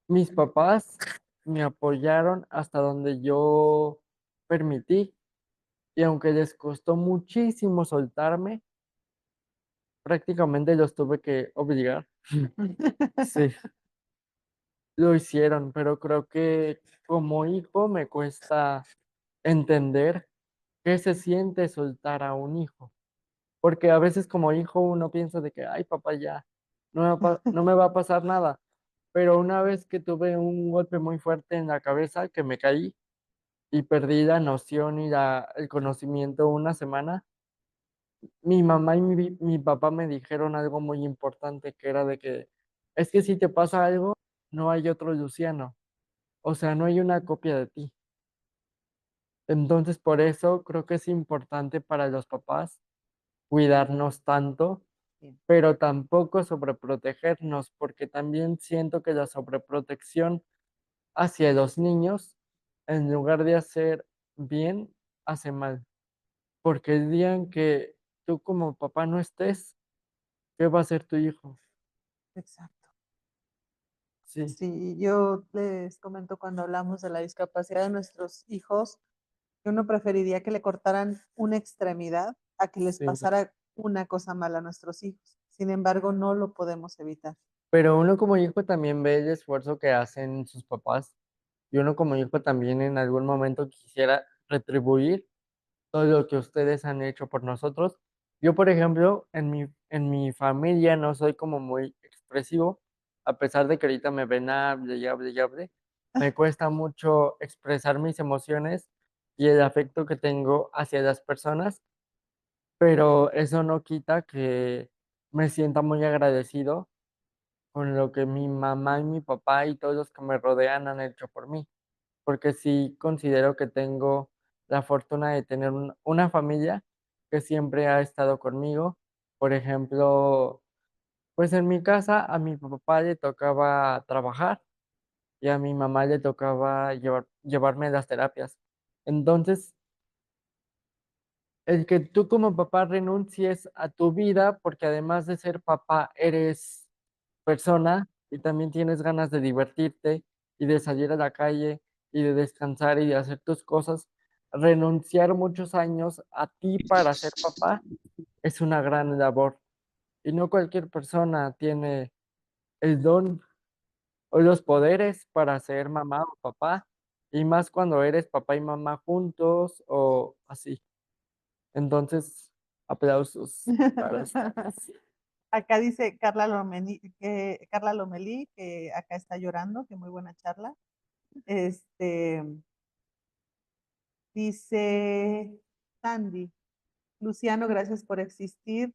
mis papás me apoyaron hasta donde yo permití y aunque les costó muchísimo soltarme, prácticamente los tuve que obligar. Sí, lo hicieron, pero creo que como hijo me cuesta entender qué se siente soltar a un hijo, porque a veces como hijo uno piensa de que, ay papá, ya, no me va a pasar nada, pero una vez que tuve un golpe muy fuerte en la cabeza, que me caí y perdí la noción y el conocimiento una semana, mi mamá y mi papá me dijeron algo muy importante, que era de que, es que si te pasa algo, no hay otro Luciano, o sea, no hay una copia de ti. Entonces, por eso creo que es importante para los papás cuidarnos tanto, Sí. pero tampoco sobreprotegernos, porque también siento que la sobreprotección hacia los niños, en lugar de hacer bien, hace mal. Porque el día en que tú como papá no estés, ¿qué va a hacer tu hijo? Exacto. Sí, Sí, yo les comento cuando hablamos de la discapacidad de nuestros hijos, que uno preferiría que le cortaran una extremidad a que les sí. pasara una cosa mala a nuestros hijos. Sin embargo, no lo podemos evitar. Pero uno como hijo también ve el esfuerzo que hacen sus papás y uno como hijo también en algún momento quisiera retribuir todo lo que ustedes han hecho por nosotros. Yo, por ejemplo, en mi familia no soy como muy expresivo, a pesar de que ahorita me ven hable y hable y hable, me cuesta mucho expresar mis emociones y el afecto que tengo hacia las personas, pero eso no quita que me sienta muy agradecido con lo que mi mamá y mi papá y todos los que me rodean han hecho por mí, porque sí considero que tengo la fortuna de tener una familia que siempre ha estado conmigo. Por ejemplo, pues en mi casa a mi papá le tocaba trabajar y a mi mamá le tocaba llevarme a las terapias. Entonces, el que tú como papá renuncies a tu vida, porque además de ser papá, eres persona y también tienes ganas de divertirte y de salir a la calle y de descansar y de hacer tus cosas, renunciar muchos años a ti para ser papá es una gran labor. Y no cualquier persona tiene el don o los poderes para ser mamá o papá, y más cuando eres papá y mamá juntos o así. Entonces, aplausos para ustedes. Acá dice Carla Lomelí, que acá está llorando, que muy buena charla. Este, dice Sandy, Luciano, gracias por existir,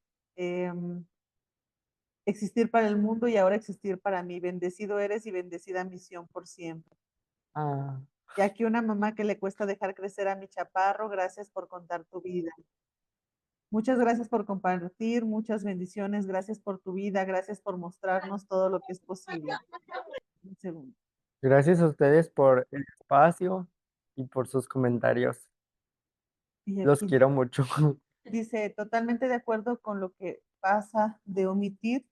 existir para el mundo y ahora existir para mí. Bendecido eres y bendecida misión por siempre. Ah, Y aquí una mamá que le cuesta dejar crecer a mi chaparro, gracias por contar tu vida. Muchas gracias por compartir, muchas bendiciones, gracias por tu vida, gracias por mostrarnos todo lo que es posible. Un segundo. gracias a ustedes por el espacio y por sus comentarios. Y Los aquí quiero mucho. dice, totalmente de acuerdo con lo que pasa de omitir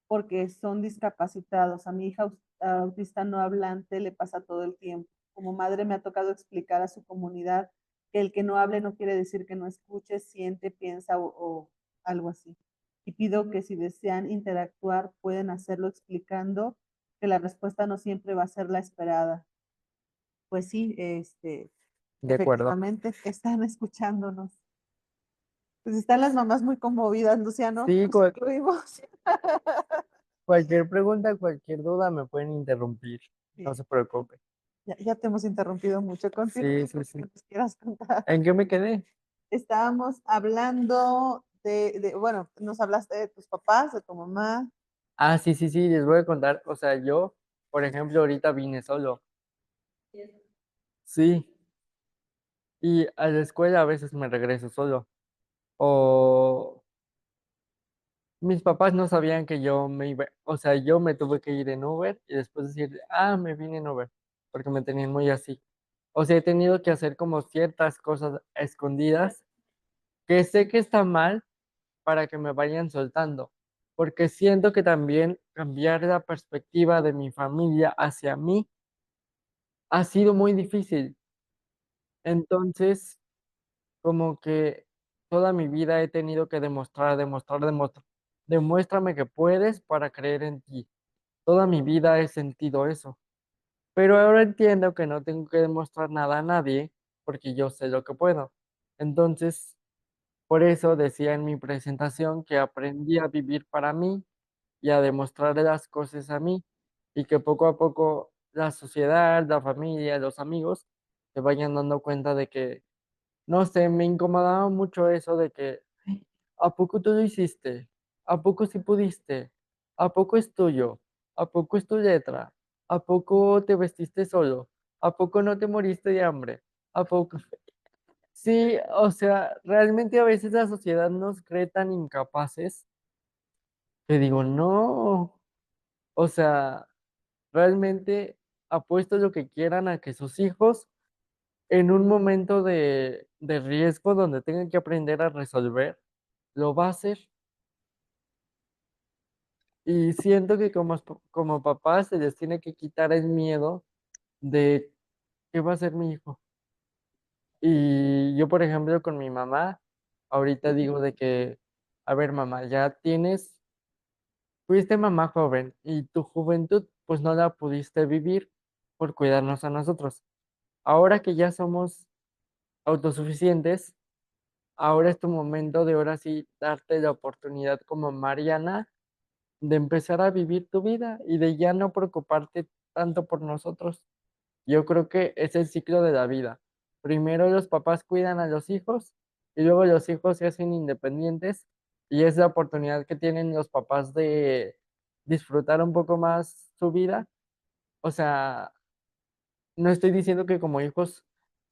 porque son discapacitados. A mi hija autista no hablante le pasa todo el tiempo. Como madre me ha tocado explicar a su comunidad que el que no hable no quiere decir que no escuche, siente, piensa o algo así. Y pido que si desean interactuar pueden hacerlo explicando que la respuesta no siempre va a ser la esperada. Pues sí, De acuerdo. efectivamente están escuchándonos. Pues están las mamás muy conmovidas, Luciano, Sí, nos incluimos. cualquier pregunta, cualquier duda me pueden interrumpir. No Bien, se preocupe. ya te hemos interrumpido mucho. Continúa Sí, sí, con sí. lo que nos quieras contar. ¿En qué me quedé? Estábamos hablando bueno, nos hablaste de tus papás, de tu mamá. Ah, sí, sí, sí, les voy a contar. O sea, yo, por ejemplo, ahorita vine solo. Sí, y a la escuela a veces me regreso solo. O mis papás no sabían que yo me iba, o sea, yo me tuve que ir en Uber y después decir, ah, me vine en Uber, porque me tenían muy así. O sea, he tenido que hacer como ciertas cosas escondidas que sé que está mal para que me vayan soltando, porque siento que también cambiar la perspectiva de mi familia hacia mí ha sido muy difícil. Entonces, como que toda mi vida he tenido que demostrar. Demuéstrame que puedes para creer en ti. Toda mi vida he sentido eso. Pero ahora entiendo que no tengo que demostrar nada a nadie porque yo sé lo que puedo. Entonces, por eso decía en mi presentación que aprendí a vivir para mí y a demostrarle las cosas a mí y que poco a poco la sociedad, la familia, los amigos se vayan dando cuenta de que, no sé, me incomodaba mucho eso de que, ¿a poco tú lo hiciste? ¿A poco sí pudiste? ¿A poco es tuyo? ¿A poco es tu letra? ¿A poco te vestiste solo? ¿A poco no te moriste de hambre? ¿A poco? Sí, o sea, realmente a veces la sociedad nos cree tan incapaces que digo, no, o sea, realmente apuesto lo que quieran a que sus hijos en un momento de riesgo donde tengan que aprender a resolver, lo va a hacer. Y siento que como papás se les tiene que quitar el miedo de qué va a ser mi hijo. Y yo, por ejemplo, con mi mamá, ahorita digo de que, a ver, mamá, fuiste mamá joven y tu juventud pues no la pudiste vivir por cuidarnos a nosotros. Ahora que ya somos autosuficientes, ahora es tu momento de ahora sí darte la oportunidad como Mariana de empezar a vivir tu vida y de ya no preocuparte tanto por nosotros. Yo creo que es el ciclo de la vida. Primero los papás cuidan a los hijos y luego los hijos se hacen independientes y es la oportunidad que tienen los papás de disfrutar un poco más su vida. O sea, no estoy diciendo que como hijos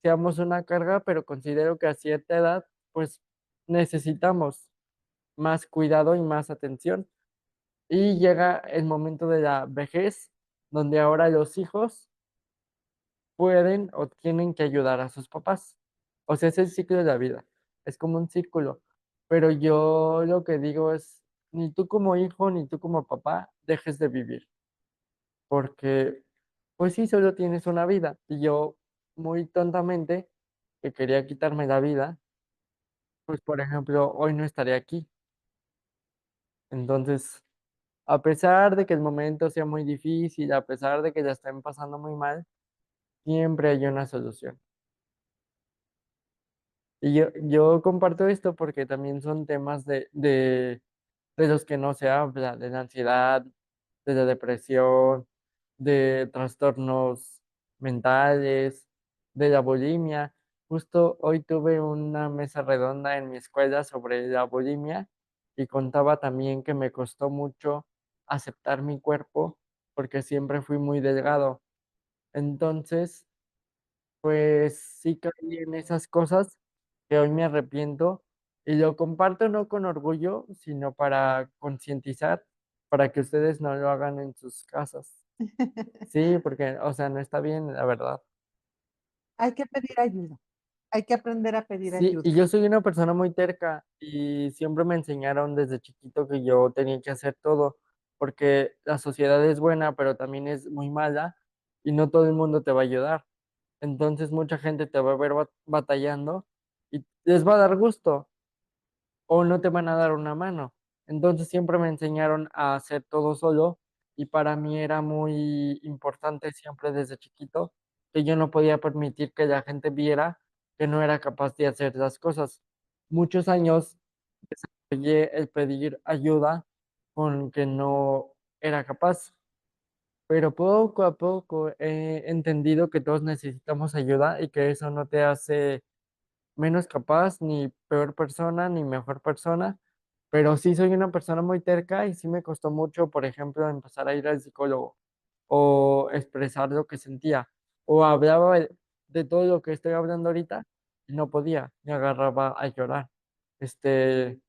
seamos una carga, pero considero que a cierta edad, pues necesitamos más cuidado y más atención. Y llega el momento de la vejez, donde ahora los hijos pueden o tienen que ayudar a sus papás. O sea, es el ciclo de la vida. Es como un círculo. Pero yo lo que digo es, ni tú como hijo, ni tú como papá, dejes de vivir. Porque, pues sí, solo tienes una vida. Y yo, muy tontamente, que quería quitarme la vida, pues por ejemplo, hoy no estaría aquí. Entonces, a pesar de que el momento sea muy difícil, a pesar de que ya estén pasando muy mal, siempre hay una solución. Y yo comparto esto porque también son temas de los que no se habla, de la ansiedad, de la depresión, de trastornos mentales, de la bulimia. Justo hoy tuve una mesa redonda en mi escuela sobre la bulimia y contaba también que me costó mucho aceptar mi cuerpo porque siempre fui muy delgado. Entonces, pues sí caí en esas cosas que hoy me arrepiento y lo comparto no con orgullo, sino para concientizar, para que ustedes no lo hagan en sus casas. Sí, porque, o sea, no está bien, la verdad. Hay que pedir ayuda. Hay que aprender a pedir Sí, y ayuda. yo soy una persona muy terca y siempre me enseñaron desde chiquito que yo tenía que hacer todo, porque la sociedad es buena, pero también es muy mala y no todo el mundo te va a ayudar. Entonces mucha gente te va a ver batallando y les va a dar gusto o no te van a dar una mano. Entonces siempre me enseñaron a hacer todo solo y para mí era muy importante siempre desde chiquito que yo no podía permitir que la gente viera que no era capaz de hacer las cosas. Muchos años desarrollé el pedir ayuda con que no era capaz, pero poco a poco he entendido que todos necesitamos ayuda y que eso no te hace menos capaz, ni peor persona, ni mejor persona, pero sí soy una persona muy terca y sí me costó mucho, por ejemplo, empezar a ir al psicólogo o expresar lo que sentía o hablaba de todo lo que estoy hablando ahorita no podía, me agarraba a llorar. Este,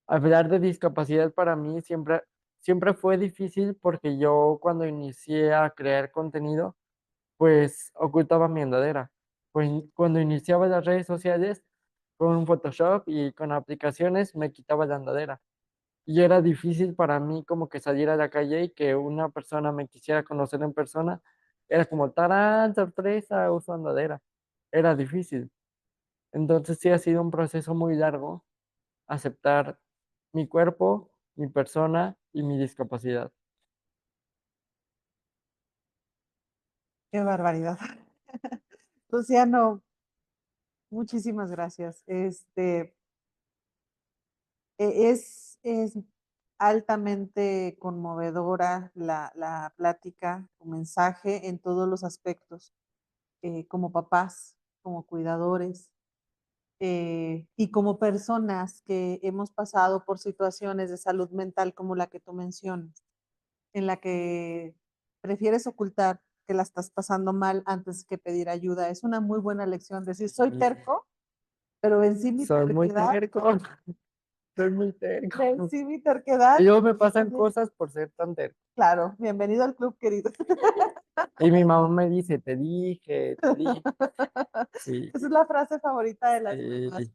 Hablar de discapacidad para mí siempre fue difícil porque yo cuando inicié a crear contenido, pues ocultaba mi andadera. Pues cuando iniciaba las redes sociales con Photoshop y con aplicaciones me quitaba la andadera. Y era difícil para mí como que salir a la calle y que una persona me quisiera conocer en persona. Era como, tarán, sorpresa, uso andadera. Era difícil. Entonces sí ha sido un proceso muy largo aceptar mi cuerpo, mi persona y mi discapacidad. Qué barbaridad. Luciano, muchísimas gracias. Es altamente conmovedora la plática, tu mensaje en todos los aspectos, como papás, como cuidadores, y como personas que hemos pasado por situaciones de salud mental como la que tú mencionas, en la que prefieres ocultar que la estás pasando mal antes que pedir ayuda. Es una muy buena lección decir, soy Sí. terco, pero vencí mi Soy muy terquedad, terco, soy muy terco. vencí mi terquedad. Y luego me pasan cosas por ser tan terco. Claro, bienvenido al club, querido. Y mi mamá me dice, te dije, te dije. Sí, Esa es la frase favorita de las mamás.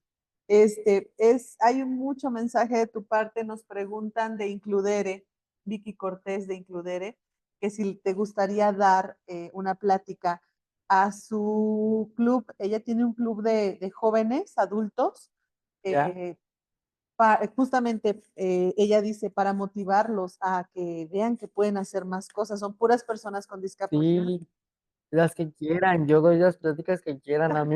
sí. Hay mucho mensaje de tu parte, nos preguntan de Includere, Vicky Cortés de Includere, que si te gustaría dar una plática a su club. Ella tiene un club de jóvenes, adultos, ¿Ya? justamente ella dice para motivarlos a que vean que pueden hacer más cosas. Son puras personas con discapacidad. Sí, las que quieran, yo doy las pláticas que quieran.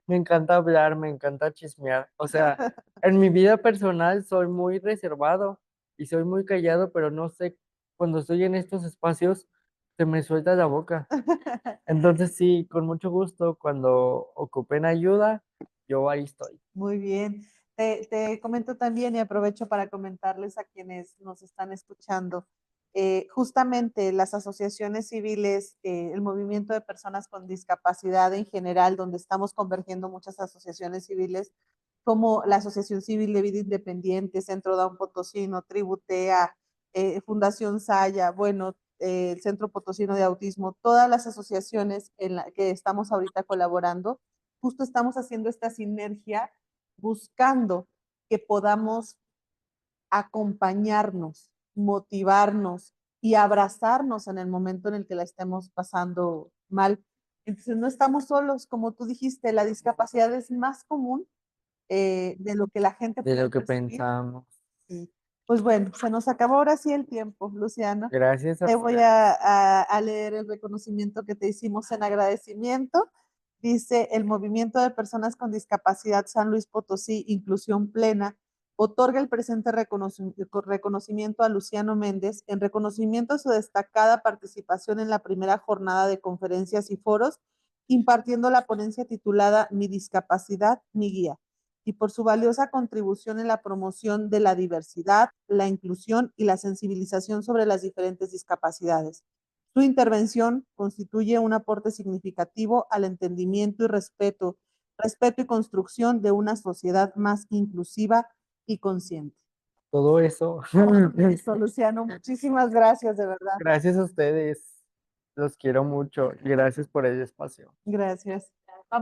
Me encanta hablar, me encanta chismear. O sea, en mi vida personal soy muy reservado y soy muy callado, pero no sé, cuando estoy en estos espacios, se me suelta la boca. Entonces sí, con mucho gusto, cuando ocupen ayuda, yo ahí estoy. Muy bien. Te comento también y aprovecho para comentarles a quienes nos están escuchando. Justamente las asociaciones civiles, el movimiento de personas con discapacidad en general, donde estamos convergiendo muchas asociaciones civiles, como la Asociación Civil de Vida Independiente, Centro Down Potosino, Tributea, Fundación Saya, bueno, el Centro Potosino de Autismo, todas las asociaciones en las que estamos ahorita colaborando, justo estamos haciendo esta sinergia buscando que podamos acompañarnos, motivarnos y abrazarnos en el momento en el que la estemos pasando mal. Entonces no estamos solos, como tú dijiste, la discapacidad es más común de lo que la gente De puede lo que percibir. pensamos. Y, pues bueno, se nos acabó ahora sí el tiempo, Luciano. Gracias a Te voy ustedes. a leer el reconocimiento que te hicimos en agradecimiento. Dice, el Movimiento de Personas con Discapacidad San Luis Potosí, Inclusión Plena, otorga el presente reconocimiento a Luciano Méndez en reconocimiento a su destacada participación en la primera jornada de conferencias y foros, impartiendo la ponencia titulada Mi discapacidad, mi guía, y por su valiosa contribución en la promoción de la diversidad, la inclusión y la sensibilización sobre las diferentes discapacidades. Su intervención constituye un aporte significativo al entendimiento y respeto y construcción de una sociedad más inclusiva y consciente. Todo eso. Listo, Luciano, muchísimas gracias, de verdad. Gracias a ustedes. Los quiero mucho y gracias por el espacio. Gracias.